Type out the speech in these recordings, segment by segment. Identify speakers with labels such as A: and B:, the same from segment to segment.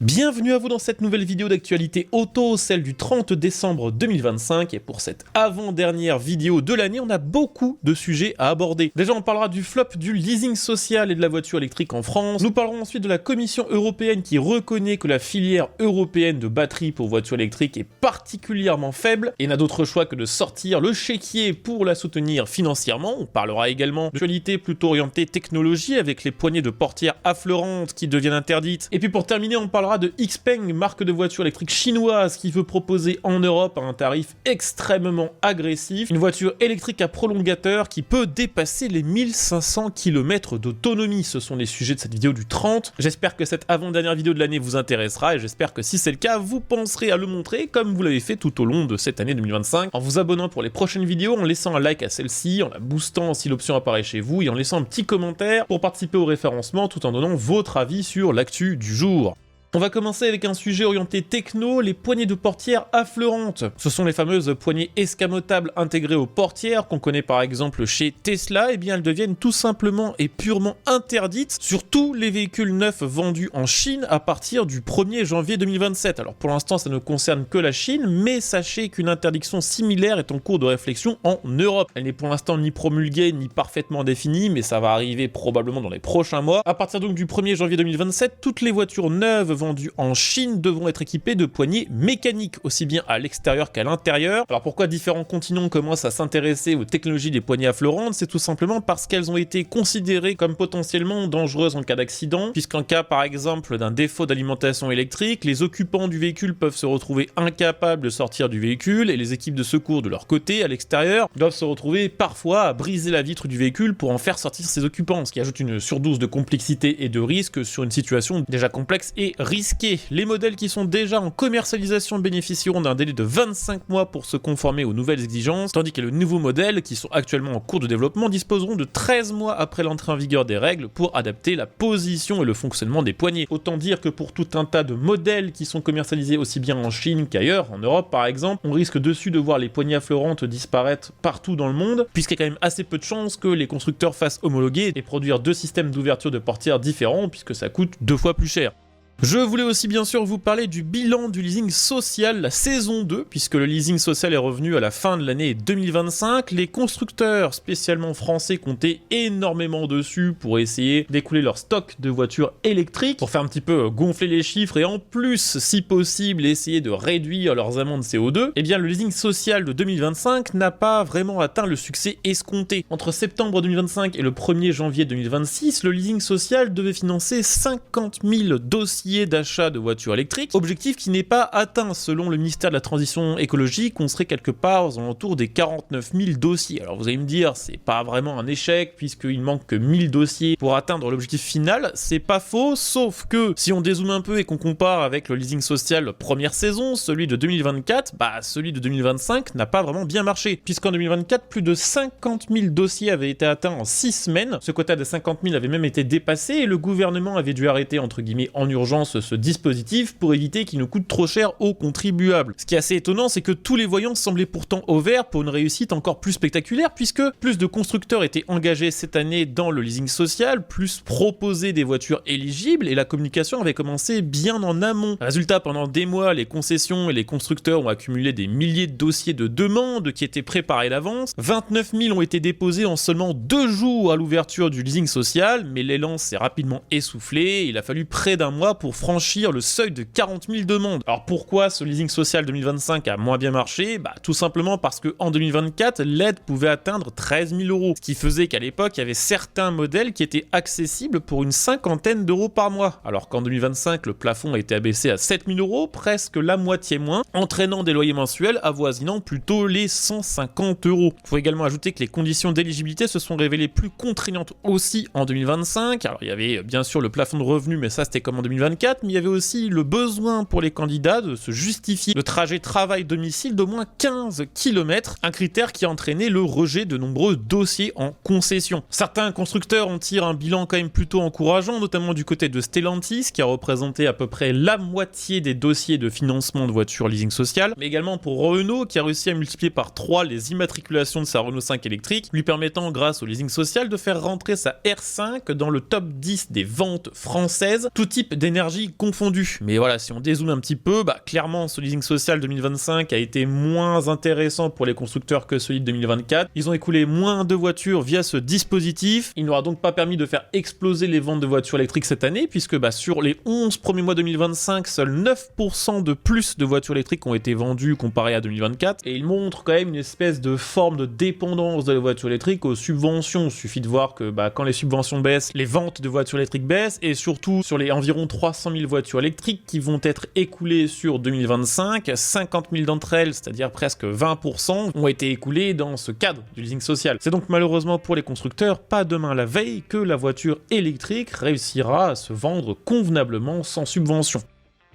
A: Bienvenue à vous dans cette nouvelle vidéo d'actualité auto, celle du 30 décembre 2025, et pour cette avant-dernière vidéo de l'année, on a beaucoup de sujets à aborder. Déjà, on parlera du flop du leasing social et de la voiture électrique en France. Nous parlerons ensuite de la Commission européenne qui reconnaît que la filière européenne de batteries pour voitures électriques est particulièrement faible et n'a d'autre choix que de sortir le chéquier pour la soutenir financièrement. On parlera également d'actualité plutôt orientée technologie avec les poignées de portières affleurantes qui deviennent interdites. Et puis pour terminer, on parlera de XPeng, marque de voiture électrique chinoise qui veut proposer en Europe à un tarif extrêmement agressif une voiture électrique à prolongateur qui peut dépasser les 1500 km d'autonomie. Ce sont les sujets de cette vidéo du 30. J'espère que cette avant-dernière vidéo de l'année vous intéressera et j'espère que si c'est le cas, vous penserez à le montrer comme vous l'avez fait tout au long de cette année 2025 en vous abonnant pour les prochaines vidéos, en laissant un like à celle-ci, en la boostant si l'option apparaît chez vous et en laissant un petit commentaire pour participer au référencement tout en donnant votre avis sur l'actu du jour. On va commencer avec un sujet orienté techno, les poignées de portières affleurantes. Ce sont les fameuses poignées escamotables intégrées aux portières qu'on connaît par exemple chez Tesla. Et bien elles deviennent tout simplement et purement interdites sur tous les véhicules neufs vendus en Chine à partir du 1er janvier 2027. Alors pour l'instant ça ne concerne que la Chine, mais sachez qu'une interdiction similaire est en cours de réflexion en Europe. Elle n'est pour l'instant ni promulguée ni parfaitement définie, mais ça va arriver probablement dans les prochains mois. À partir donc du 1er janvier 2027, toutes les voitures neuves vendus en Chine devront être équipés de poignées mécaniques, aussi bien à l'extérieur qu'à l'intérieur. Alors pourquoi différents continents commencent à s'intéresser aux technologies des poignées affleurantes? C'est tout simplement parce qu'elles ont été considérées comme potentiellement dangereuses en cas d'accident, puisqu'en cas par exemple d'un défaut d'alimentation électrique, les occupants du véhicule peuvent se retrouver incapables de sortir du véhicule et les équipes de secours de leur côté, à l'extérieur, doivent se retrouver parfois à briser la vitre du véhicule pour en faire sortir ses occupants, ce qui ajoute une surdose de complexité et de risque sur une situation déjà complexe et risqués. Les modèles qui sont déjà en commercialisation bénéficieront d'un délai de 25 mois pour se conformer aux nouvelles exigences, tandis que les nouveaux modèles, qui sont actuellement en cours de développement, disposeront de 13 mois après l'entrée en vigueur des règles pour adapter la position et le fonctionnement des poignées. Autant dire que pour tout un tas de modèles qui sont commercialisés aussi bien en Chine qu'ailleurs, en Europe par exemple, on risque dessus de voir les poignées affleurantes disparaître partout dans le monde, puisqu'il y a quand même assez peu de chances que les constructeurs fassent homologuer et produire deux systèmes d'ouverture de portières différents, puisque ça coûte 2 fois plus cher. Je voulais aussi bien sûr vous parler du bilan du leasing social, la saison 2, puisque le leasing social est revenu à la fin de l'année 2025. Les constructeurs, spécialement français, comptaient énormément dessus pour essayer d'écouler leur stock de voitures électriques, pour faire un petit peu gonfler les chiffres et en plus, si possible, essayer de réduire leurs amendes CO2. Eh bien, le leasing social de 2025 n'a pas vraiment atteint le succès escompté. Entre septembre 2025 et le 1er janvier 2026, le leasing social devait financer 50 000 dossiers d'achat de voitures électriques, objectif qui n'est pas atteint. Selon le ministère de la Transition écologique, on serait quelque part aux alentours des 49 000 dossiers. Alors vous allez me dire, c'est pas vraiment un échec puisqu'il manque que 1000 dossiers pour atteindre l'objectif final. C'est pas faux, sauf que si on dézoome un peu et qu'on compare avec le leasing social première saison, celui de 2024, celui de 2025 n'a pas vraiment bien marché, puisqu'en 2024, plus de 50 000 dossiers avaient été atteints en 6 semaines. Ce quota de 50 000 avait même été dépassé et le gouvernement avait dû arrêter entre guillemets en urgence ce dispositif pour éviter qu'il ne coûte trop cher aux contribuables. Ce qui est assez étonnant, c'est que tous les voyants semblaient pourtant au vert pour une réussite encore plus spectaculaire, puisque plus de constructeurs étaient engagés cette année dans le leasing social, plus proposaient des voitures éligibles et la communication avait commencé bien en amont. Résultat, pendant des mois, les concessions et les constructeurs ont accumulé des milliers de dossiers de demandes qui étaient préparés d'avance. 29 000 ont été déposés en seulement 2 jours à l'ouverture du leasing social, mais l'élan s'est rapidement essoufflé. Il a fallu près d'un mois pour franchir le seuil de 40 000 demandes. Alors pourquoi ce leasing social 2025 a moins bien marché? Tout simplement parce qu'en 2024, l'aide pouvait atteindre 13 000 €, ce qui faisait qu'à l'époque, il y avait certains modèles qui étaient accessibles pour une cinquantaine d'euros par mois, alors qu'en 2025, le plafond a été abaissé à 7 000 €, presque la moitié moins, entraînant des loyers mensuels avoisinant plutôt les 150 €. Il faut également ajouter que les conditions d'éligibilité se sont révélées plus contraignantes aussi en 2025. Alors il y avait bien sûr le plafond de revenus, mais ça c'était comme en 2024, mais il y avait aussi le besoin pour les candidats de se justifier le trajet travail-domicile d'au moins 15 km, un critère qui a entraîné le rejet de nombreux dossiers en concession. Certains constructeurs en tirent un bilan quand même plutôt encourageant, notamment du côté de Stellantis, qui a représenté à peu près la moitié des dossiers de financement de voitures leasing social, mais également pour Renault, qui a réussi à multiplier par 3 les immatriculations de sa Renault 5 électrique, lui permettant, grâce au leasing social, de faire rentrer sa R5 dans le top 10 des ventes françaises, tout type d'énergie énergie confondues. Mais voilà, si on dézoome un petit peu, clairement ce leasing social 2025 a été moins intéressant pour les constructeurs que celui de 2024. Ils ont écoulé moins de voitures via ce dispositif. Il n'aura donc pas permis de faire exploser les ventes de voitures électriques cette année, puisque sur les 11 premiers mois 2025, seuls 9% de plus de voitures électriques ont été vendues comparé à 2024. Et il montre quand même une espèce de forme de dépendance de la voiture électrique aux subventions. Il suffit de voir que quand les subventions baissent, les ventes de voitures électriques baissent, et surtout sur les environ 300 000 voitures électriques qui vont être écoulées sur 2025, 50 000 d'entre elles, c'est-à-dire presque 20%, ont été écoulées dans ce cadre du leasing social. C'est donc malheureusement pour les constructeurs pas demain la veille que la voiture électrique réussira à se vendre convenablement sans subvention.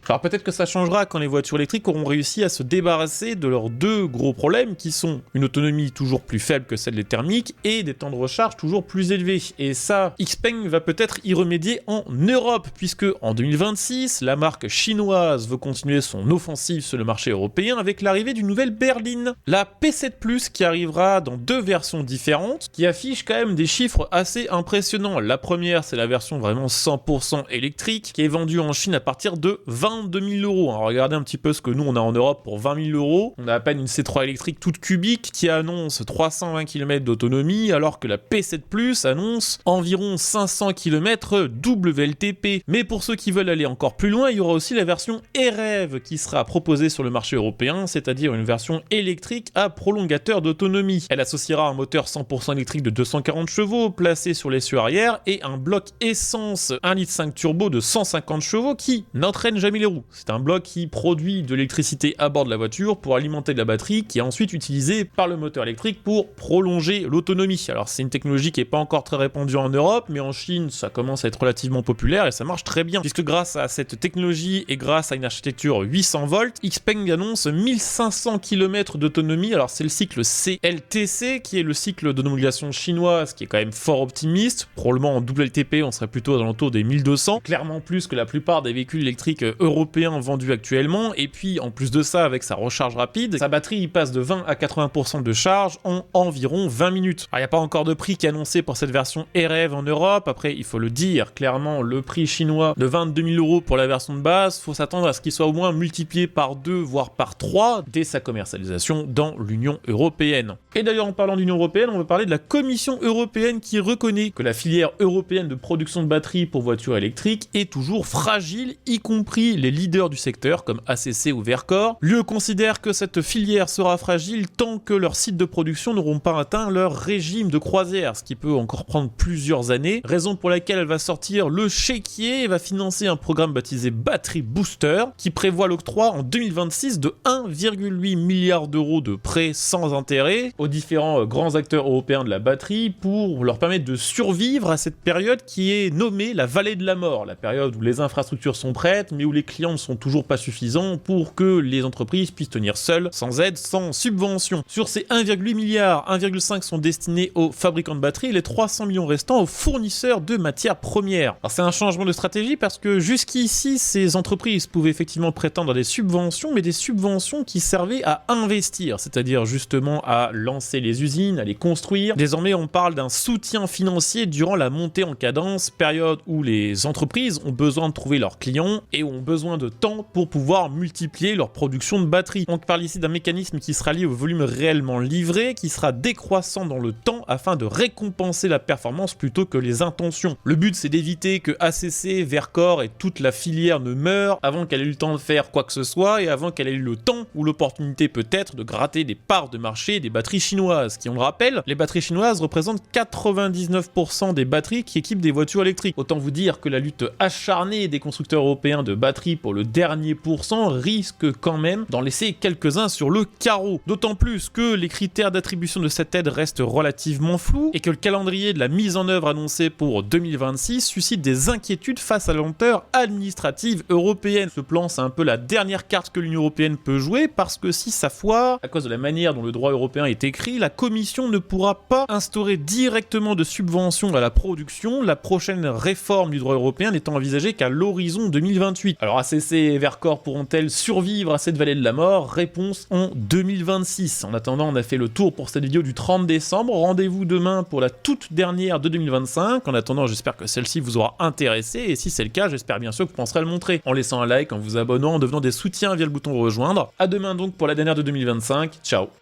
A: Alors peut-être que ça changera quand les voitures électriques auront réussi à se débarrasser de leurs deux gros problèmes qui sont une autonomie toujours plus faible que celle des thermiques et des temps de recharge toujours plus élevés. Et ça, XPeng va peut-être y remédier en Europe, puisque en 2026, la marque chinoise veut continuer son offensive sur le marché européen avec l'arrivée d'une nouvelle berline, la P7 Plus, qui arrivera dans deux versions différentes, qui affichent quand même des chiffres assez impressionnants. La première, c'est la version vraiment 100% électrique, qui est vendue en Chine à partir de 22 000 €. Regardez un petit peu ce que nous on a en Europe pour 20 000 €. On a à peine une C3 électrique toute cubique qui annonce 320 km d'autonomie, alors que la P7 Plus annonce environ 500 km WLTP. Mais pour ceux qui veulent aller encore plus loin, il y aura aussi la version e-Rev qui sera proposée sur le marché européen, c'est-à-dire une version électrique à prolongateur d'autonomie. Elle associera un moteur 100% électrique de 240 chevaux placé sur l'essieu arrière et un bloc essence 1,5 litre turbo de 150 chevaux qui n'entraîne jamais les roues. C'est un bloc qui produit de l'électricité à bord de la voiture pour alimenter de la batterie qui est ensuite utilisée par le moteur électrique pour prolonger l'autonomie. Alors c'est une technologie qui n'est pas encore très répandue en Europe, mais en Chine ça commence à être relativement populaire et ça marche très bien, puisque grâce à cette technologie et grâce à une architecture 800 volts, XPeng annonce 1500 km d'autonomie. Alors c'est le cycle CLTC qui est le cycle de homologation chinoise qui est quand même fort optimiste. Probablement en WLTP on serait plutôt aux alentours des 1200, clairement plus que la plupart des véhicules électriques européen vendu actuellement. Et puis en plus de ça, avec sa recharge rapide, sa batterie passe de 20 à 80% de charge en environ 20 minutes. Alors il n'y a pas encore de prix qui est annoncé pour cette version e-Rev en Europe. Après il faut le dire, clairement le prix chinois de 22 000 € pour la version de base, faut s'attendre à ce qu'il soit au moins multiplié par 2 voire par 3 dès sa commercialisation dans l'Union européenne. Et d'ailleurs en parlant d'Union européenne, on va parler de la Commission européenne qui reconnaît que la filière européenne de production de batteries pour voitures électriques est toujours fragile, y compris les leaders du secteur comme ACC ou Verkor. L'UE considère que cette filière sera fragile tant que leurs sites de production n'auront pas atteint leur régime de croisière, ce qui peut encore prendre plusieurs années, raison pour laquelle elle va sortir le chéquier et va financer un programme baptisé Battery Booster qui prévoit l'octroi en 2026 de 1,8 milliard d'euros de prêts sans intérêt aux différents grands acteurs européens de la batterie pour leur permettre de survivre à cette période qui est nommée la vallée de la mort, la période où les infrastructures sont prêtes mais où les clients ne sont toujours pas suffisants pour que les entreprises puissent tenir seules, sans aide, sans subvention. Sur ces 1,8 milliard, 1,5 sont destinés aux fabricants de batteries et les 300 millions restants aux fournisseurs de matières premières. Alors c'est un changement de stratégie parce que jusqu'ici, ces entreprises pouvaient effectivement prétendre à des subventions, mais des subventions qui servaient à investir, c'est-à-dire justement à lancer les usines, à les construire. Désormais, on parle d'un soutien financier durant la montée en cadence, période où les entreprises ont besoin de trouver leurs clients et ont besoin de temps pour pouvoir multiplier leur production de batteries. On parle ici d'un mécanisme qui sera lié au volume réellement livré, qui sera décroissant dans le temps afin de récompenser la performance plutôt que les intentions. Le but c'est d'éviter que ACC, Verkor et toute la filière ne meurent avant qu'elle ait eu le temps de faire quoi que ce soit et avant qu'elle ait eu le temps ou l'opportunité peut-être de gratter des parts de marché des batteries chinoises, qui on le rappelle, les batteries chinoises représentent 99% des batteries qui équipent des voitures électriques. Autant vous dire que la lutte acharnée des constructeurs européens de batteries pour le dernier pourcent risque quand même d'en laisser quelques-uns sur le carreau. D'autant plus que les critères d'attribution de cette aide restent relativement flous et que le calendrier de la mise en œuvre annoncé pour 2026 suscite des inquiétudes face à la lenteur administrative européenne. Ce plan, c'est un peu la dernière carte que l'Union européenne peut jouer parce que si ça foire, à cause de la manière dont le droit européen est écrit, la Commission ne pourra pas instaurer directement de subventions à la production, la prochaine réforme du droit européen n'étant envisagée qu'à l'horizon 2028. Alors Alors ACC et Vercors pourront-elles survivre à cette vallée de la mort? Réponse en 2026. En attendant, on a fait le tour pour cette vidéo du 30 décembre. Rendez-vous demain pour la toute dernière de 2025. En attendant, j'espère que celle-ci vous aura intéressé, et si c'est le cas, j'espère bien sûr que vous penserez à le montrer en laissant un like, en vous abonnant, en devenant des soutiens via le bouton rejoindre. À demain donc pour la dernière de 2025. Ciao.